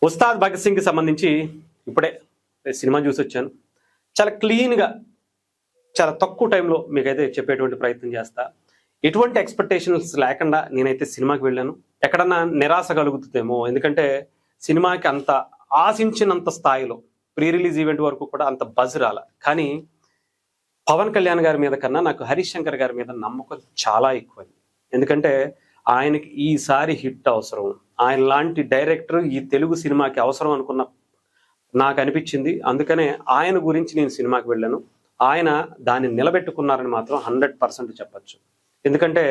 ఉస్తాద్ భగత్ సింగ్కి సంబంధించి ఇప్పుడే సినిమా చూసి వచ్చాను. చాలా క్లీన్గా, చాలా తక్కువ టైంలో మీకైతే చెప్పేటువంటి ప్రయత్నం చేస్తా. ఎటువంటి ఎక్స్పెక్టేషన్స్ లేకుండా నేనైతే సినిమాకి వెళ్ళాను. ఎక్కడన్నా నిరాశ కలుగుతుందేమో, ఎందుకంటే సినిమాకి అంత ఆశించినంత స్థాయిలో ప్రీ రిలీజ్ ఈవెంట్ వరకు కూడా అంత బజ్ రాల. కానీ పవన్ కళ్యాణ్ గారి మీద కన్నా నాకు హరీష్ శంకర్ గారి మీద నమ్మకం చాలా ఎక్కువ. ఎందుకంటే ఆయనకి ఈసారి హిట్ అవసరం, ఆయన లాంటి డైరెక్టర్ ఈ తెలుగు సినిమాకి అవసరం అనుకున్న నాకు అనిపించింది. అందుకనే ఆయన గురించి నేను సినిమాకి వెళ్ళాను. ఆయన దాన్ని నిలబెట్టుకున్నారని మాత్రం 100% చెప్పచ్చు. ఎందుకంటే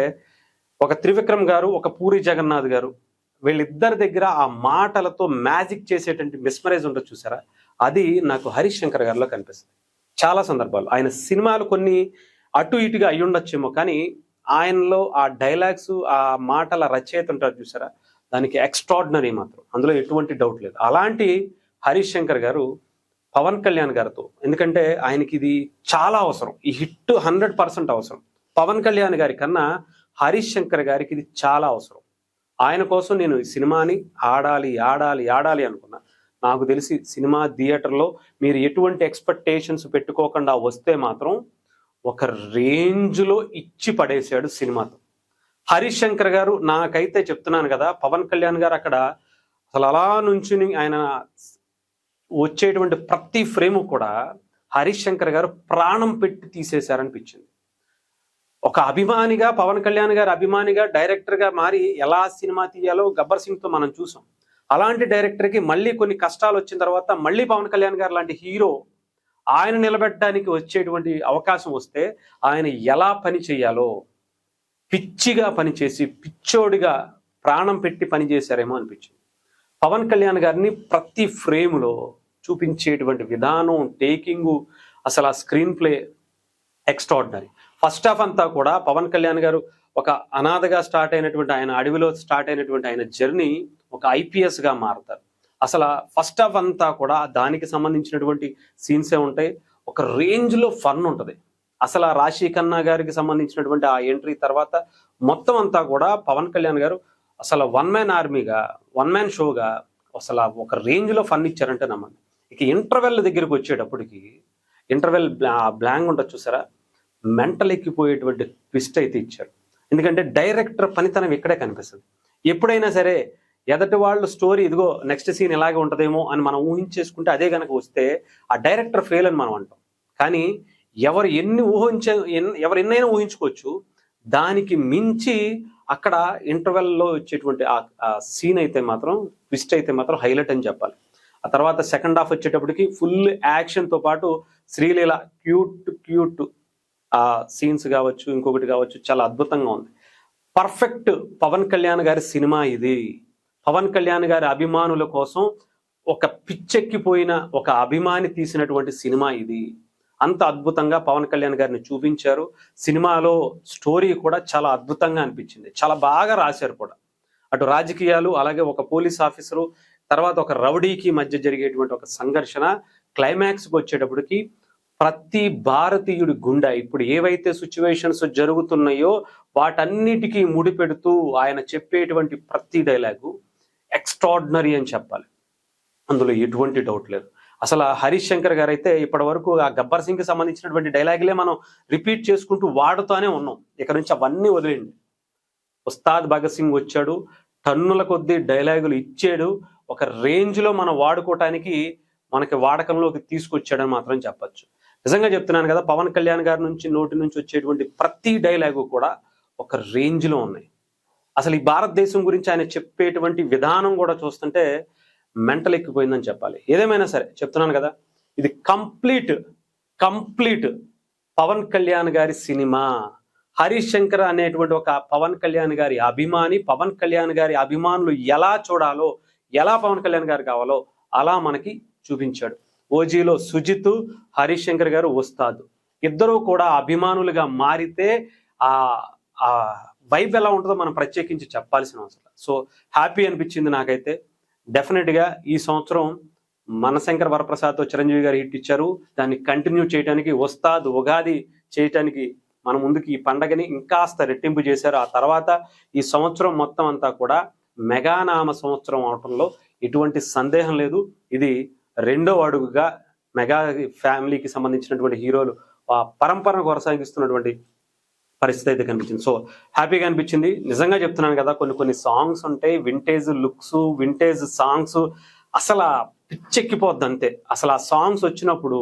ఒక త్రివిక్రమ్ గారు, ఒక పూరి జగన్నాథ్ గారు, వీళ్ళిద్దరి దగ్గర ఆ మాటలతో మ్యాజిక్ చేసేటువంటి మిస్మరైజ్ ఉంటుంది చూసారా, అది నాకు హరీష్ శంకర్ గారిలో కనిపిస్తుంది. చాలా సందర్భాలు ఆయన సినిమాలు కొన్ని అటు ఇటుగా అయి ఉండొచ్చేమో, కానీ ఆయనలో ఆ డైలాగ్స్, ఆ మాటల రచయిత ఉంటారు చూసారా, దానికి ఎక్స్ట్రాడినరీ మాత్రం, అందులో ఎటువంటి డౌట్ లేదు. అలాంటి హరీష్ శంకర్ గారు పవన్ కళ్యాణ్ గారితో, ఎందుకంటే ఆయనకి ఇది చాలా అవసరం, ఈ హిట్ 100% అవసరం. పవన్ కళ్యాణ్ గారి కన్నా హరీష్ శంకర్ గారికి ఇది చాలా అవసరం. ఆయన కోసం నేను ఈ సినిమాని ఆడాలి ఆడాలి ఆడాలి అనుకున్నా. నాకు తెలిసి సినిమా థియేటర్లో మీరు ఎటువంటి ఎక్స్పెక్టేషన్స్ పెట్టుకోకుండా వస్తే మాత్రం ఒక రేంజ్లో ఇచ్చి పడేశాడు సినిమాతో హరీష్ శంకర్ గారు. నాకైతే చెప్తున్నాను కదా, పవన్ కళ్యాణ్ గారు అక్కడ అసలు అలా నుంచుని ఆయన వచ్చేటువంటి ప్రతి ఫ్రేము కూడా హరీష్ శంకర్ గారు ప్రాణం పెట్టి తీసేశారనిపించింది. ఒక అభిమానిగా, పవన్ కళ్యాణ్ గారు అభిమానిగా, డైరెక్టర్గా మారి ఎలా సినిమా తీయాలో గబ్బర్ సింగ్తో మనం చూసాం. అలాంటి డైరెక్టర్కి మళ్ళీ కొన్ని కష్టాలు వచ్చిన తర్వాత మళ్ళీ పవన్ కళ్యాణ్ గారు లాంటి హీరో ఆయన నిలబెట్టడానికి వచ్చేటువంటి అవకాశం వస్తే ఆయన ఎలా పని చేయాలో పిచ్చిగా పనిచేసి, పిచ్చోడిగా ప్రాణం పెట్టి పనిచేశారేమో అనిపించింది. పవన్ కళ్యాణ్ గారిని ప్రతి ఫ్రేమ్లో చూపించేటువంటి విధానం, టేకింగు, అసలు ఆ screen play extraordinary. First half అంతా కూడా పవన్ కళ్యాణ్ గారు ఒక అనాథగా స్టార్ట్ అయినటువంటి ఆయన, అడవిలో స్టార్ట్ అయినటువంటి ఆయన జర్నీ ఒక ఐపీఎస్గా మారుతారు. అసలు ఫస్ట్ హాఫ్ అంతా కూడా దానికి సంబంధించినటువంటి సీన్సే ఉంటాయి. ఒక రేంజ్లో ఫన్ ఉంటుంది. అసలు రాశి ఖన్నా గారికి సంబంధించినటువంటి ఆ ఎంట్రీ తర్వాత మొత్తం అంతా కూడా పవన్ కళ్యాణ్ గారు అసలు వన్ మ్యాన్ షోగా అసలు ఒక రేంజ్లో ఫన్ ఇచ్చారంటే నమ్మండి. ఇక ఇంటర్వెల్ దగ్గరికి వచ్చేటప్పటికి ఇంటర్వెల్ బ్లాంగ్ ఉంటుంది చూసారా, మెంటల్ ఎక్కిపోయేటువంటి ట్విస్ట్ అయితే ఇచ్చారు. ఎందుకంటే డైరెక్టర్ పనితనం ఇక్కడే కనిపిస్తుంది. ఎప్పుడైనా సరే ఎదటి వాళ్ళు స్టోరీ ఇదిగో నెక్స్ట్ సీన్ ఇలాగే ఉంటుందేమో అని మనం ఊహించేసుకుంటే అదే కనుక వస్తే ఆ డైరెక్టర్ ఫెయిల్ అని మనం అంటాం. కానీ ఎవరు ఎన్నైనా ఊహించుకోవచ్చు. దానికి మించి అక్కడ ఇంటర్వెల్లో వచ్చేటువంటి ఆ సీన్ అయితే మాత్రం, ట్విస్ట్ అయితే మాత్రం హైలైట్ అని చెప్పాలి. ఆ తర్వాత సెకండ్ హాఫ్ వచ్చేటప్పటికి ఫుల్ యాక్షన్తో పాటు శ్రీలీల క్యూట్ ఆ సీన్స్ కావచ్చు, ఇంకొకటి కావచ్చు, చాలా అద్భుతంగా ఉంది. పర్ఫెక్ట్ పవన్ కళ్యాణ్ గారి సినిమా ఇది. పవన్ కళ్యాణ్ గారి అభిమానుల కోసం ఒక పిచ్చెక్కిపోయిన ఒక అభిమాని తీసినటువంటి సినిమా ఇది. అంత అద్భుతంగా పవన్ కళ్యాణ్ గారిని చూపించారు. సినిమాలో స్టోరీ కూడా చాలా అద్భుతంగా అనిపించింది, చాలా బాగా రాశారు కూడా. అటు రాజకీయాలు, అలాగే ఒక పోలీస్ ఆఫీసరు, తర్వాత ఒక రౌడీకి మధ్య జరిగేటువంటి ఒక సంఘర్షణ, క్లైమాక్స్కి వచ్చేటప్పటికి ప్రతి భారతీయుడి గుండె ఇప్పుడు ఏవైతే సిచ్యువేషన్స్ జరుగుతున్నాయో వాటన్నిటికీ ముడిపెడుతూ ఆయన చెప్పేటువంటి ప్రతి డైలాగు ఎక్స్ట్రాడినరీ అని చెప్పాలి. అందులో ఎటువంటి డౌట్ లేదు. అసలు హరీష్ శంకర్ గారు అయితే ఇప్పటి వరకు ఆ గబ్బర్ సింగ్కి సంబంధించినటువంటి డైలాగులే మనం రిపీట్ చేసుకుంటూ వాడుతూనే ఉన్నాం. ఇక నుంచి అవన్నీ వదిలేండి. ఉస్తాద్ భగత్ సింగ్ వచ్చాడు, టన్నుల కొద్దీ డైలాగులు ఇచ్చాడు, ఒక రేంజ్లో మనం వాడుకోవటానికి మనకి వాడకంలోకి తీసుకొచ్చాడని మాత్రం చెప్పచ్చు. నిజంగా చెప్తున్నాను కదా, పవన్ కళ్యాణ్ గారి నుంచి నోటి నుంచి వచ్చేటువంటి ప్రతి డైలాగు కూడా ఒక రేంజ్లో ఉన్నాయి. అసలు ఈ భారతదేశం గురించి ఆయన చెప్పేటువంటి విధానం కూడా చూస్తుంటే మెంటల్ ఎక్కిపోయిందని చెప్పాలి. ఏదేమైనా సరే చెప్తున్నాను కదా, ఇది కంప్లీట్ పవన్ కళ్యాణ్ గారి సినిమా. హరీష్ శంకర్ అనేటువంటి ఒక పవన్ కళ్యాణ్ గారి అభిమాని, పవన్ కళ్యాణ్ గారి అభిమానులు ఎలా చూడాలో, ఎలా పవన్ కళ్యాణ్ గారు కావాలో అలా మనకి చూపించాడు. ఓజీలో సుజిత్, హరీష్ శంకర్ గారు, ఉస్తాద్ ఇద్దరూ కూడా అభిమానులుగా మారితే ఆ వైబ్ ఎలా ఉంటుందో మనం ప్రత్యేకించి చెప్పాల్సిన అవసరం. సో హ్యాపీ అనిపించింది నాకైతే. డెఫినెట్గా ఈ సంవత్సరం మనశంకర్ వరప్రసాద్తో చిరంజీవి గారు హిట్ ఇచ్చారు. దాన్ని కంటిన్యూ చేయడానికి, ఉస్తాద్ ఉగాది చేయటానికి మన ముందుకి ఈ పండగని ఇంకాస్త రెట్టింపు చేశారు. ఆ తర్వాత ఈ సంవత్సరం మొత్తం అంతా కూడా మెగానామ సంవత్సరం అవటంలో ఎటువంటి సందేహం లేదు. ఇది రెండో అడుగుగా మెగా ఫ్యామిలీకి సంబంధించినటువంటి హీరోలు ఆ పరంపరను కొనసాగిస్తున్నటువంటి పరిస్థితి అయితే కనిపించింది. సో హ్యాపీగా అనిపించింది. నిజంగా చెప్తున్నాను కదా, కొన్ని సాంగ్స్ ఉంటాయి, వింటేజ్ లుక్స్, వింటేజ్ సాంగ్స్, అసలు పిచ్చెక్కిపోద్ది అంతే. అసలు ఆ సాంగ్స్ వచ్చినప్పుడు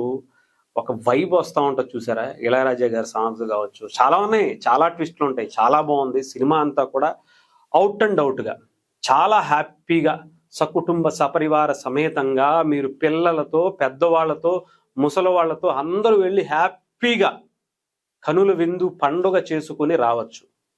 ఒక వైబ్ వస్తూ ఉంటుంది చూసారా. ఇళయరాజా గారి సాంగ్స్ కావచ్చు, చాలా ఉన్నాయి, చాలా ట్విస్ట్లు ఉంటాయి, చాలా బాగుంది సినిమా అంతా కూడా. అవుట్ అండ్ అవుట్గా చాలా హ్యాపీగా సకుటుంబ సపరివార సమేతంగా మీరు పిల్లలతో, పెద్దవాళ్లతో, ముసలి వాళ్ళతో అందరూ వెళ్ళి హ్యాపీగా కనుల విందు పండుగ చేసుకుని రావచ్చు.